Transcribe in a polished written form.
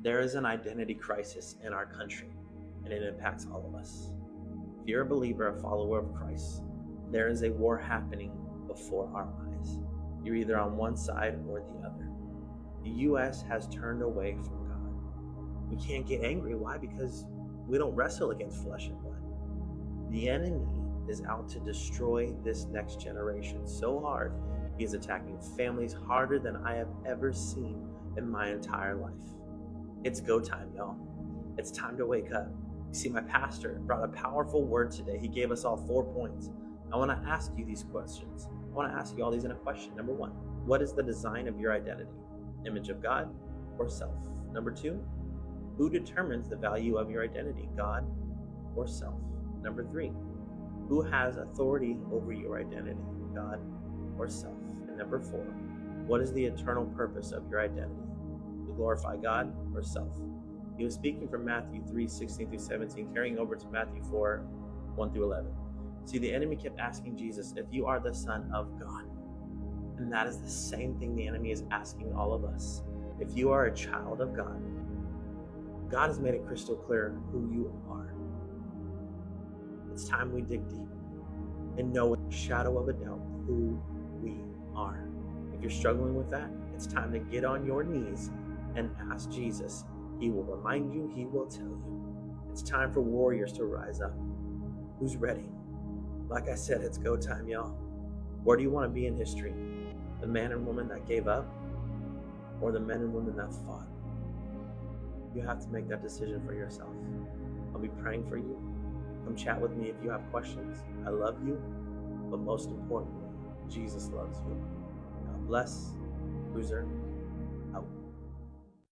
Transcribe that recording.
There is an identity crisis in our country, and it impacts all of us. If you're a believer, a follower of Christ, there is a war happening before our eyes. You're either on one side or the other. The U.S. has turned away from God. We can't get angry. Why? Because we don't wrestle against flesh and blood. The enemy is out to destroy this next generation so hard. He is attacking families harder than I have ever seen in my entire life. It's go time, y'all. It's time to wake up. You see, my pastor brought a powerful word today. He gave us all 4 points. I want to ask you these questions. I want to ask you all these in a question. Number 1, what is the design of your identity? Image of God or self? Number 2, who determines the value of your identity? God or self? Number 3, who has authority over your identity? God or self? And number 4, what is the eternal purpose of your identity? To glorify God or self? He was speaking from Matthew 3:16-17, carrying over to Matthew 4:1-11. See, the enemy kept asking Jesus, if you are the Son of God. And that is the same thing the enemy is asking all of us. If you are a child of God, God has made it crystal clear who you are. It's time we dig deep and know with a shadow of a doubt who we are. If you're struggling with that, it's time to get on your knees and ask Jesus. He will remind you, he will tell you. It's time for warriors to rise up. Who's ready? Like I said, it's go time, y'all. Where do you want to be in history? The man and woman that gave up, or the men and women that fought? You have to make that decision for yourself. I'll be praying for you. Come chat with me if you have questions. I love you, but most importantly, Jesus loves you. God bless. Loser.